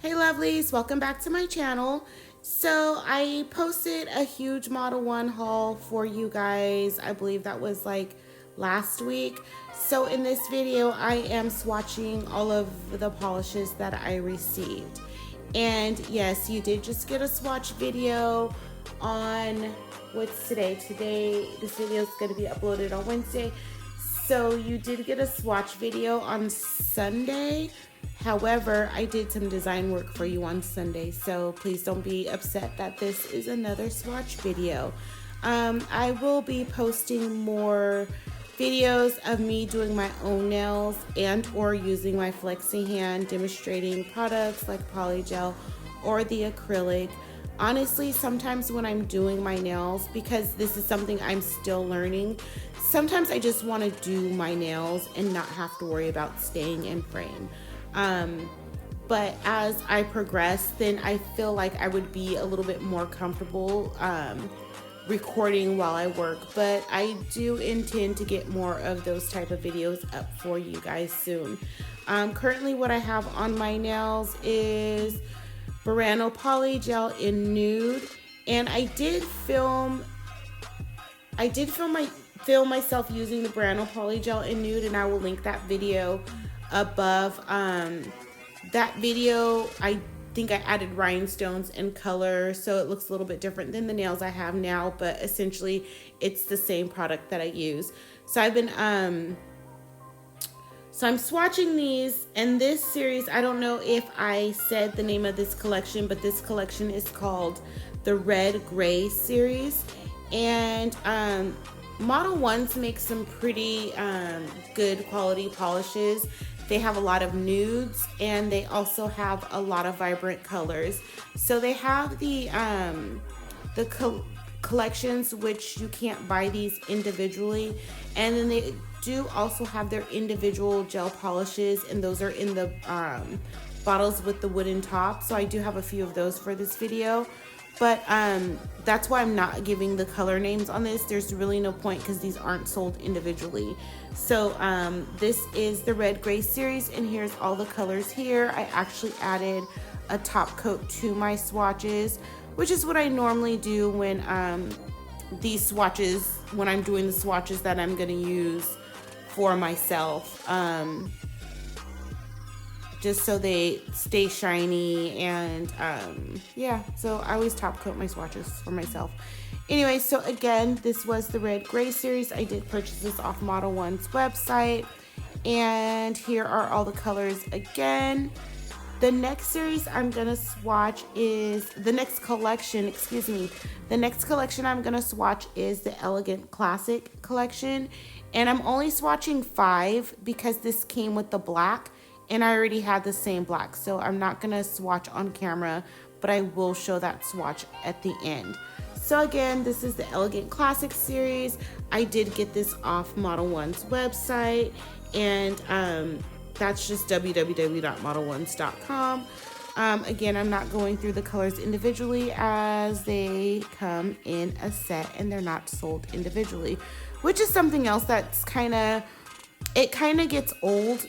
Hey lovelies, welcome back to my channel. So I posted a huge Model 1 haul for you guys. I believe that was like last week. So in this video, I am swatching all of the polishes that I received. And yes, you did just get a swatch video on, what's today? Today, this video is going to be uploaded on Wednesday. So you did get a swatch video on Sunday. However, I did some design work for you on Sunday, so please don't be upset that this is another swatch video. I will be posting more videos of me doing my own nails and or using my flexi hand demonstrating products like polygel or the acrylic. Honestly, sometimes when I'm doing my nails, because this is something I'm still learning, sometimes I just want to do my nails and not have to worry about staying in frame. But as I progress, then I feel like I would be a little bit more comfortable recording while I work. But I do intend to get more of those type of videos up for you guys soon. Currently what I have on my nails is Burano Polygel in Nude, and I did film myself using the Burano Polygel in Nude, and I will link that video above. That video, I think I added rhinestones and color, so it looks a little bit different than the nails I have now, but essentially it's the same product that I use. So I've been so I'm swatching these, and this series, I don't know if I said the name of this collection, but this collection is called the Red Gray series. And Model 1s make some pretty good quality polishes. They have a lot of nudes, and they also have a lot of vibrant colors. So they have the collections, which you can't buy these individually, and then they do also have their individual gel polishes, and those are in the bottles with the wooden top. So I do have a few of those for this video, but that's why I'm not giving the color names on this. There's really no point because these aren't sold individually. So this is the Red Gray series, and here's all the colors here. I actually added a top coat to my swatches, which is what I normally do when these swatches, when I'm doing the swatches that I'm gonna use for myself, just so they stay shiny. And yeah, so I always top coat my swatches for myself. Anyway, so again, this was the Red Gray series. I did purchase this off Model 1's website, and here are all the colors again. The next series I'm gonna swatch is the next collection, excuse me. The next collection I'm gonna swatch is the Elegant Classic collection, and I'm only swatching 5 because this came with the black, and I already had the same black, so I'm not gonna swatch on camera, but I will show that swatch at the end. So again, this is the Elegant Classic series. I did get this off Model 1's website, and that's just www.modelones.com. Again, I'm not going through the colors individually as they come in a set and they're not sold individually, which is something else that's it kind of gets old.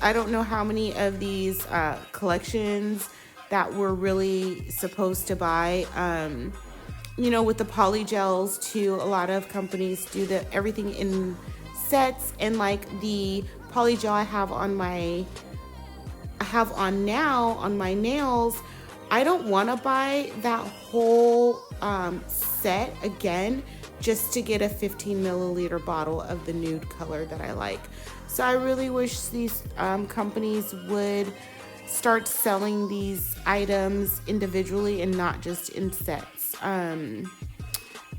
I don't know how many of these collections that we're really supposed to buy. You know, with the polygels too, a lot of companies do everything in sets, and like the polygel I have on now on my nails, I don't want to buy that whole set again just to get a 15 milliliter bottle of the nude color that I like. So I really wish these companies would start selling these items individually and not just in sets.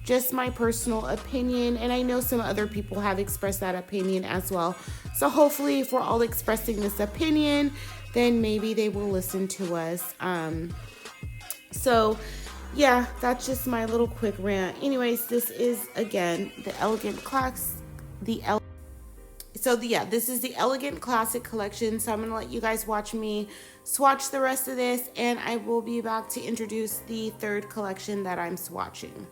Just my personal opinion, and I know some other people have expressed that opinion as well. So hopefully if we're all expressing this opinion, then maybe they will listen to us. So yeah, that's just my little quick rant. Anyways, this is again the Elegant Class, this is the Elegant Classic collection. So I'm gonna let you guys watch me swatch the rest of this, and I will be back to introduce the third collection that I'm swatching.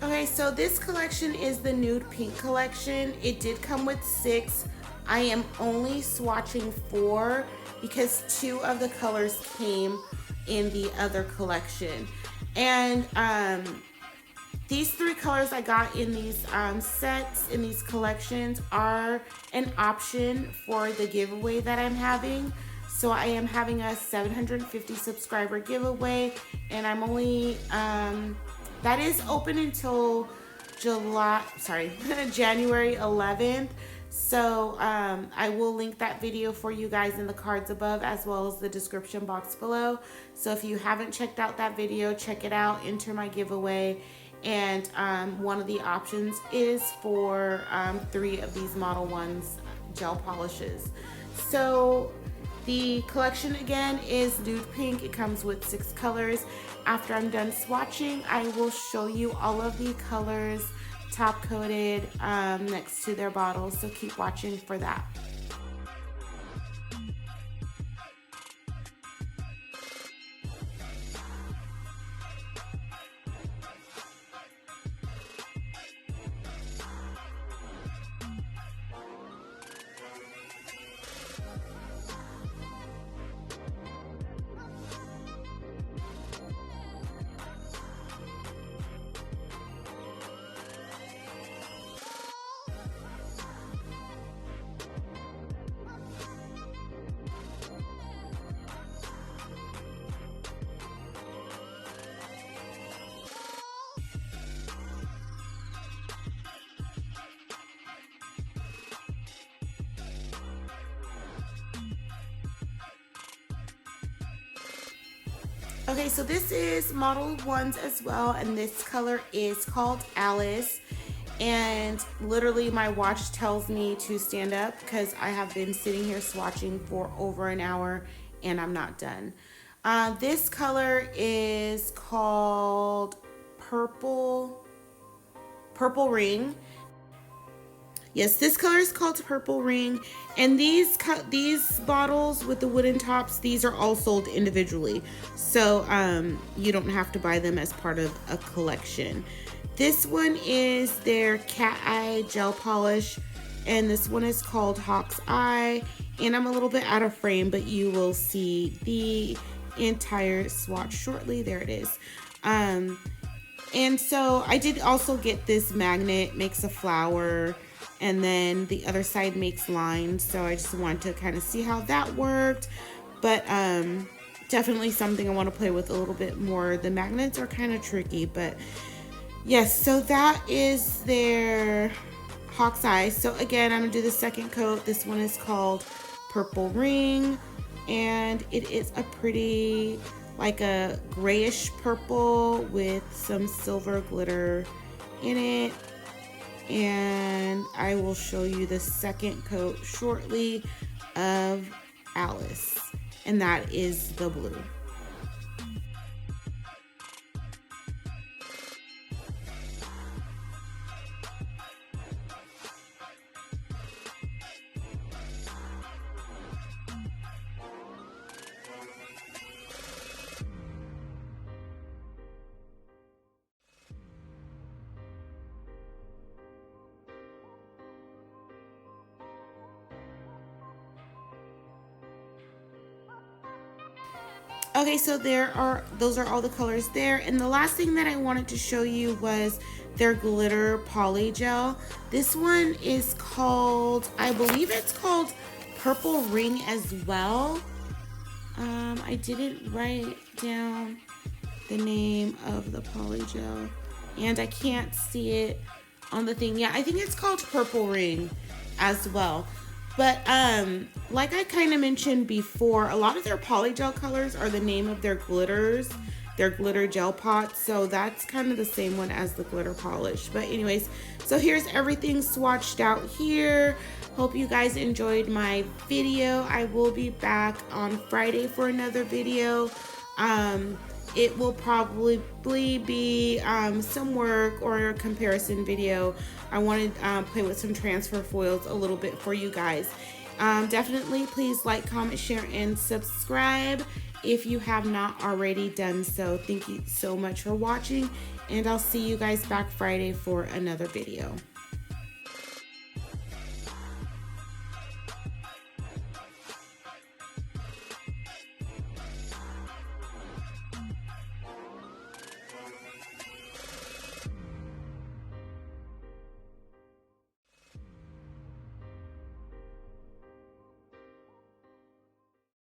Okay, so this collection is the nude pink collection. It did come with 6. I am only swatching 4 because 2 of the colors came in the other collection. And these 3 colors I got in these sets, in these collections, are an option for the giveaway that I'm having. So I am having a 750 subscriber giveaway, and I'm only, that is open until January 11th. So I will link that video for you guys in the cards above, as well as the description box below. So if you haven't checked out that video, check it out, enter my giveaway. And one of the options is for 3 of these Modelones gel polishes. So the collection again is nude pink. It comes with 6 colors. After I'm done swatching, I will show you all of the colors top coated next to their bottles. So keep watching for that. Okay, so this is Modelones as well, and this color is called Alice. And literally my watch tells me to stand up because I have been sitting here swatching for over an hour and I'm not done. This color is called Purple Ring. Yes, this color is called Purple Ring, and these bottles with the wooden tops, these are all sold individually, so you don't have to buy them as part of a collection. This one is their Cat Eye Gel Polish, and this one is called Hawk's Eye, and I'm a little bit out of frame, but you will see the entire swatch shortly. There it is. And so I did also get this magnet, makes a flower, and then the other side makes lines, so I just wanted to kind of see how that worked. But definitely something I want to play with a little bit more. The magnets are kind of tricky, but yes, so that is their Hawk's Eye. So again, I'm gonna do the second coat. This one is called Purple Ring, and it is a pretty, like a grayish purple with some silver glitter in it. And I will show you the second coat shortly of Alice, and that is the blue. Okay, so those are all the colors there. And the last thing that I wanted to show you was their glitter poly gel. This one is called, I believe it's called Purple Ring as well. I didn't write down the name of the poly gel, and I can't see it on the thing. Yeah, I think it's called Purple Ring as well. But like I kind of mentioned before, a lot of their polygel colors are the name of their glitters, their glitter gel pots. So that's kind of the same one as the glitter polish. But anyways, so here's everything swatched out here. Hope you guys enjoyed my video. I will be back on Friday for another video. It will probably be some work or a comparison video. I want to play with some transfer foils a little bit for you guys. Definitely please like, comment, share, and subscribe. if you have not already done so. Thank you so much for watching, and I'll see you guys back Friday for another video.